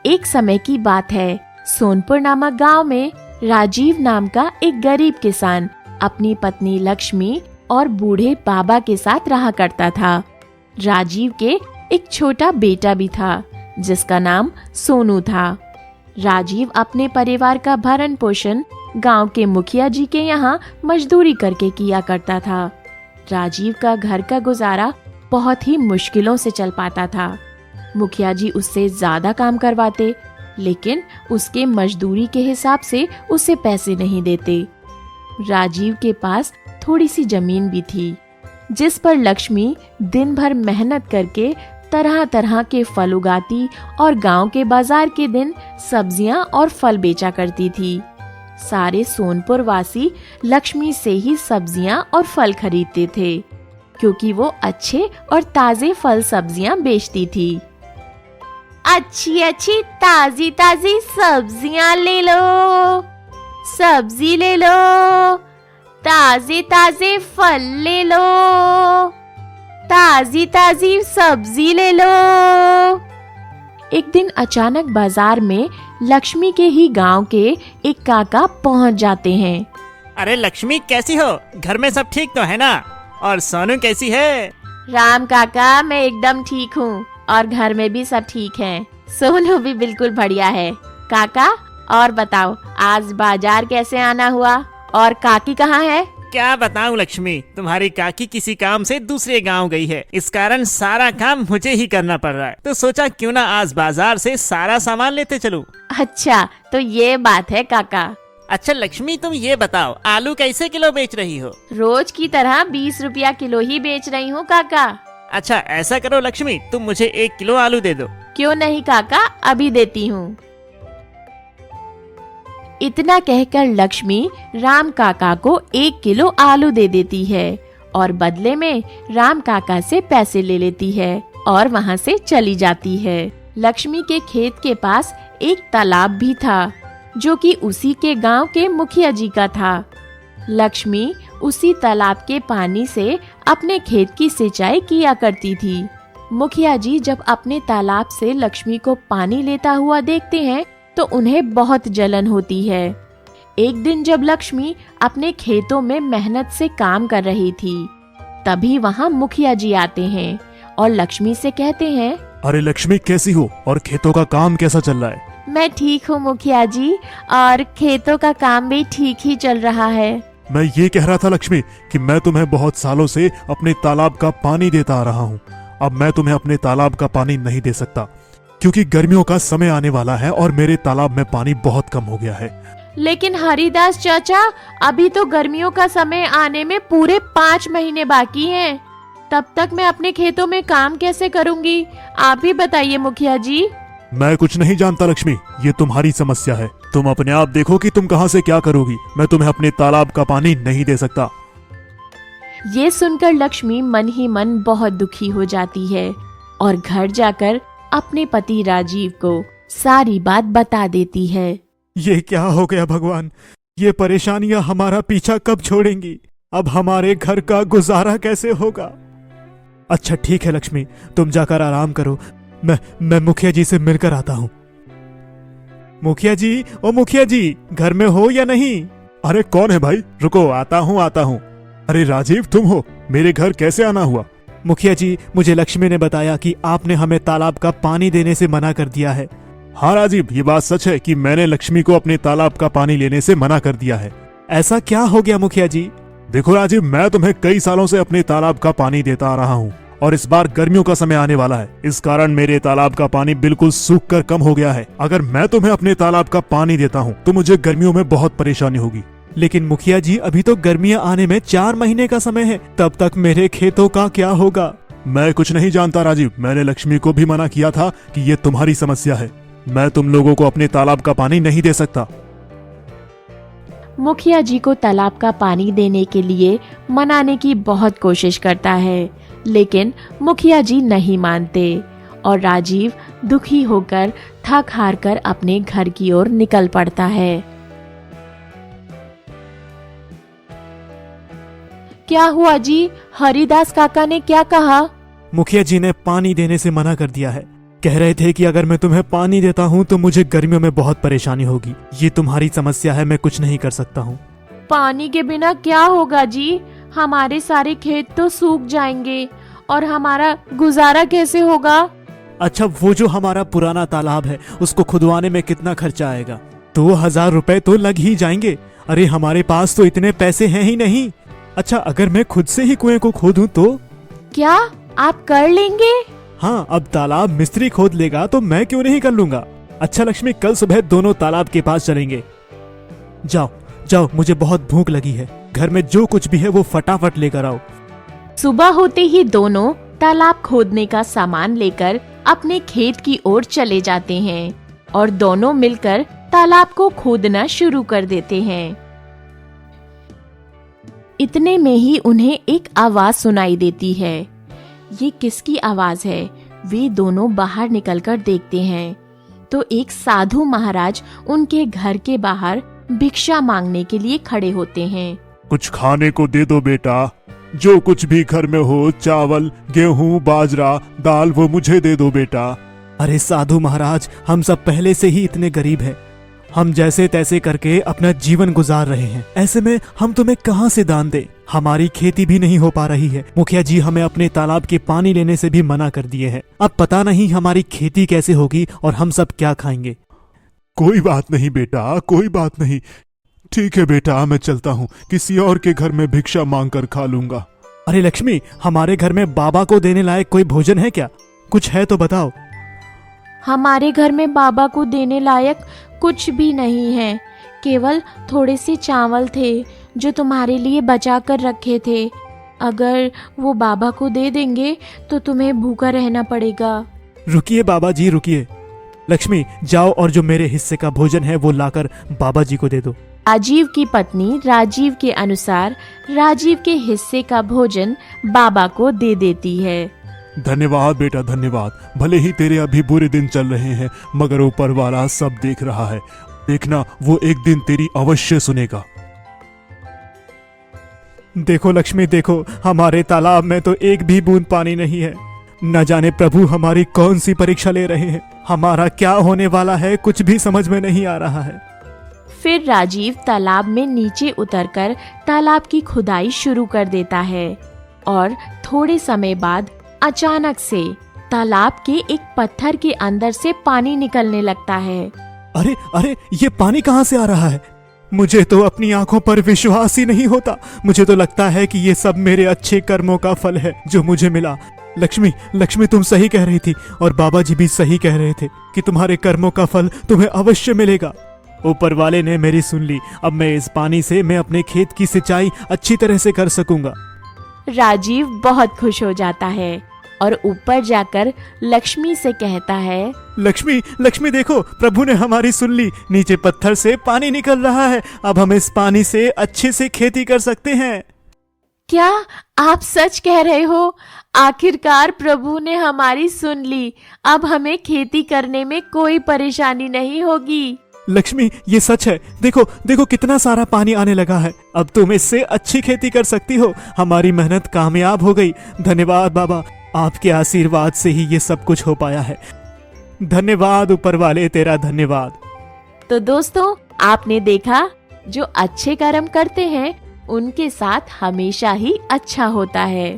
एक समय की बात है। सोनपुर नामक गांव में राजीव नाम का एक गरीब किसान अपनी पत्नी लक्ष्मी और बूढ़े बाबा के साथ रहा करता था। राजीव के एक छोटा बेटा भी था जिसका नाम सोनू था। राजीव अपने परिवार का भरण पोषण गांव के मुखिया जी के यहाँ मजदूरी करके किया करता था। राजीव का घर का गुजारा बहुत ही मुश्किलों से चल पाता था। मुखिया जी उससे ज्यादा काम करवाते, लेकिन उसके मजदूरी के हिसाब से उसे पैसे नहीं देते। राजीव के पास थोड़ी सी जमीन भी थी जिस पर लक्ष्मी दिन भर मेहनत करके तरह तरह के फल उगाती और गांव के बाजार के दिन सब्जियां और फल बेचा करती थी। सारे सोनपुर वासी लक्ष्मी से ही सब्जियां और फल खरीदते थे क्योंकि वो अच्छे और ताजे फल सब्जियां बेचती थी। अच्छी अच्छी ताजी ताजी सब्जियां ले लो, सब्जी ले लो, ताजे ताजे फल ले लो, ताजी ताजी सब्जी ले लो। एक दिन अचानक बाजार में लक्ष्मी के ही गांव के एक काका पहुंच जाते हैं। अरे लक्ष्मी, कैसी हो? घर में सब ठीक तो है ना? और सोनू कैसी है? राम काका, मैं एकदम ठीक हूँ और घर में भी सब ठीक हैं। सोनू भी बिल्कुल बढ़िया है। काका, और बताओ आज बाजार कैसे आना हुआ और काकी कहाँ है? क्या बताऊं लक्ष्मी, तुम्हारी काकी किसी काम से दूसरे गांव गई है। इस कारण सारा काम मुझे ही करना पड़ रहा है, तो सोचा क्यों ना आज बाजार से सारा सामान लेते चलूं। अच्छा, तो ये बात है काका। अच्छा लक्ष्मी, तुम ये बताओ आलू कैसे किलो बेच रही हो? रोज की तरह 20 रुपया किलो ही बेच रही हूँ काका। अच्छा ऐसा करो लक्ष्मी, तुम मुझे 1 किलो आलू दे दो। क्यों नहीं काका, अभी देती हूँ। इतना कहकर लक्ष्मी राम काका को 1 किलो आलू दे देती है और बदले में राम काका से पैसे ले लेती है और वहाँ से चली जाती है। लक्ष्मी के खेत के पास एक तालाब भी था जो कि उसी के गांव के मुखिया जी का था। लक्ष्मी उसी तालाब के पानी से अपने खेत की सिंचाई किया करती थी। मुखिया जी जब अपने तालाब से लक्ष्मी को पानी लेता हुआ देखते हैं तो उन्हें बहुत जलन होती है। एक दिन जब लक्ष्मी अपने खेतों में मेहनत से काम कर रही थी, तभी वहाँ मुखिया जी आते हैं और लक्ष्मी से कहते हैं, अरे लक्ष्मी, कैसी हो और खेतों का काम कैसा चल रहा है? मैं ठीक हूँ मुखिया जी, और खेतों का काम भी ठीक ही चल रहा है। मैं ये कह रहा था लक्ष्मी कि मैं तुम्हें बहुत सालों से अपने तालाब का पानी देता आ रहा हूँ। अब मैं तुम्हें अपने तालाब का पानी नहीं दे सकता क्योंकि गर्मियों का समय आने वाला है और मेरे तालाब में पानी बहुत कम हो गया है। लेकिन हरिदास चाचा, अभी तो गर्मियों का समय आने में पूरे 5 महीने बाकी हैं। तब तक मैं अपने खेतों में काम कैसे करूंगी? आप ही बताइए मुखिया जी। मैं कुछ नहीं जानता लक्ष्मी, ये तुम्हारी समस्या है। तुम अपने आप देखो कि तुम कहाँ से क्या करोगी। मैं तुम्हें अपने तालाब का पानी नहीं दे सकता। ये सुनकर लक्ष्मी मन ही मन बहुत दुखी हो जाती है और घर जाकर अपने पति राजीव को सारी बात बता देती है। ये क्या हो गया भगवान, ये परेशानियां हमारा पीछा कब छोड़ेंगी? अब हमारे घर का गुजारा कैसे होगा? अच्छा ठीक है लक्ष्मी, तुम जाकर आराम करो। मैं मुखिया जी से मिलकर आता हूँ। मुखिया जी, ओ मुखिया जी, घर में हो या नहीं? अरे कौन है भाई? रुको, आता हूँ। अरे राजीव, तुम हो? मेरे घर कैसे आना हुआ? मुखिया जी, मुझे लक्ष्मी ने बताया कि आपने हमें तालाब का पानी देने से मना कर दिया है। हाँ राजीव, ये बात सच है कि मैंने लक्ष्मी को अपने तालाब का पानी लेने से मना कर दिया है। ऐसा क्या हो गया मुखिया जी? देखो राजीव, मैं तुम्हें कई सालों से अपने तालाब का पानी देता आ रहा हूँ और इस बार गर्मियों का समय आने वाला है। इस कारण मेरे तालाब का पानी बिल्कुल सूख कर कम हो गया है। अगर मैं तुम्हें अपने तालाब का पानी देता हूँ तो मुझे गर्मियों में बहुत परेशानी होगी। लेकिन मुखिया जी, अभी तो गर्मियाँ आने में 4 महीने का समय है, तब तक मेरे खेतों का क्या होगा? मैं कुछ नहीं जानता राजीव, मैंने लक्ष्मी को भी मना किया था कि ये तुम्हारी समस्या है। मैं तुम लोगों को अपने तालाब का पानी नहीं दे सकता। मुखिया जी को तालाब का पानी देने के लिए मनाने की बहुत कोशिश करता है, लेकिन मुखिया जी नहीं मानते और राजीव दुखी होकर थक हार कर अपने घर की ओर निकल पड़ता है। क्या हुआ जी? हरिदास काका ने क्या कहा? मुखिया जी ने पानी देने से मना कर दिया है। कह रहे थे कि अगर मैं तुम्हें पानी देता हूँ तो मुझे गर्मियों में बहुत परेशानी होगी। ये तुम्हारी समस्या है, मैं कुछ नहीं कर सकता हूँ। पानी के बिना क्या होगा जी? हमारे सारे खेत तो सूख जाएंगे और हमारा गुजारा कैसे होगा? अच्छा, वो जो हमारा पुराना तालाब है उसको खुदवाने में कितना खर्चा आएगा? 2000 रुपए तो लग ही जाएंगे। अरे हमारे पास तो इतने पैसे हैं ही नहीं। अच्छा, अगर मैं खुद से ही कुएं को खोदूं तो? क्या आप कर लेंगे? हाँ, अब तालाब मिस्त्री खोद लेगा तो मैं क्यों नहीं कर लूंगा। अच्छा लक्ष्मी, कल सुबह दोनों तालाब के पास चलेंगे। जाओ जाओ, मुझे बहुत भूख लगी है। घर में जो कुछ भी है वो फटाफट लेकर आओ। सुबह होते ही दोनों तालाब खोदने का सामान लेकर अपने खेत की ओर चले जाते हैं और दोनों मिलकर तालाब को खोदना शुरू कर देते हैं। इतने में ही उन्हें एक आवाज सुनाई देती है। ये किसकी आवाज है? वे दोनों बाहर निकलकर देखते हैं तो एक साधु महाराज उनके घर के बाहर भिक्षा मांगने के लिए खड़े होते हैं। कुछ खाने को दे दो बेटा, जो कुछ भी घर में हो, चावल, गेहूं, बाजरा, दाल, वो मुझे दे दो बेटा। अरे साधु महाराज, हम सब पहले से ही इतने गरीब हैं। हम जैसे तैसे करके अपना जीवन गुजार रहे हैं। ऐसे में हम तुम्हें कहां से दान दें? हमारी खेती भी नहीं हो पा रही है। मुखिया जी हमें अपने तालाब के पानी लेने से भी मना कर दिए हैं। अब पता नहीं हमारी खेती कैसे होगी और हम सब क्या खाएंगे। कोई बात नहीं बेटा, कोई बात नहीं। ठीक है बेटा, मैं चलता हूँ, किसी और के घर में भिक्षा मांग कर खा लूंगा। अरे लक्ष्मी, हमारे घर में बाबा को देने लायक कोई भोजन है क्या? कुछ है तो बताओ। हमारे घर में बाबा को देने लायक कुछ भी नहीं है। केवल थोड़े से चावल थे जो तुम्हारे लिए बचा कर रखे थे। अगर वो बाबा को दे देंगे तो तुम्हें भूखा रहना पड़ेगा। रुकिए बाबा जी, रुकिए। लक्ष्मी, जाओ और जो मेरे हिस्से का भोजन है वो लाकर बाबा जी को दे दो। राजीव की पत्नी राजीव के अनुसार राजीव के हिस्से का भोजन बाबा को दे देती है। धन्यवाद बेटा, धन्यवाद। भले ही तेरे अभी बुरे दिन चल रहे हैं, मगर ऊपर वाला सब देख रहा है। देखना, वो एक दिन तेरी अवश्य सुनेगा। देखो लक्ष्मी, देखो, हमारे तालाब में तो एक भी बूंद पानी नहीं है। न जाने प्रभु हमारी कौन सी परीक्षा ले रहे हैं। हमारा क्या होने वाला है, कुछ भी समझ में नहीं आ रहा है। फिर राजीव तालाब में नीचे उतरकर तालाब की खुदाई शुरू कर देता है और थोड़े समय बाद अचानक से तालाब के एक पत्थर के अंदर से पानी निकलने लगता है। अरे अरे, ये पानी कहाँ से आ रहा है? मुझे तो अपनी आंखों पर विश्वास ही नहीं होता। मुझे तो लगता है कि ये सब मेरे अच्छे कर्मों का फल है जो मुझे मिला। लक्ष्मी, लक्ष्मी, तुम सही कह रही थी और बाबा जी भी सही कह रहे थे कि तुम्हारे कर्मों का फल तुम्हें अवश्य मिलेगा। ऊपर वाले ने मेरी सुन ली। अब मैं इस पानी से मैं अपने खेत की सिंचाई अच्छी तरह से कर सकूंगा। राजीव बहुत खुश हो जाता है और ऊपर जाकर लक्ष्मी से कहता है, लक्ष्मी, लक्ष्मी, देखो, प्रभु ने हमारी सुन ली। नीचे पत्थर से पानी निकल रहा है। अब हम इस पानी से अच्छे से खेती कर सकते हैं। क्या आप सच कह रहे हो? आखिरकार प्रभु ने हमारी सुन ली। अब हमें खेती करने में कोई परेशानी नहीं होगी। लक्ष्मी, ये सच है। देखो देखो, कितना सारा पानी आने लगा है। अब तुम इससे अच्छी खेती कर सकती हो। हमारी मेहनत कामयाब हो गई। धन्यवाद बाबा, आपके आशीर्वाद से ही ये सब कुछ हो पाया है। धन्यवाद ऊपर वाले, तेरा धन्यवाद। तो दोस्तों, आपने देखा, जो अच्छे कर्म करते हैं उनके साथ हमेशा ही अच्छा होता है।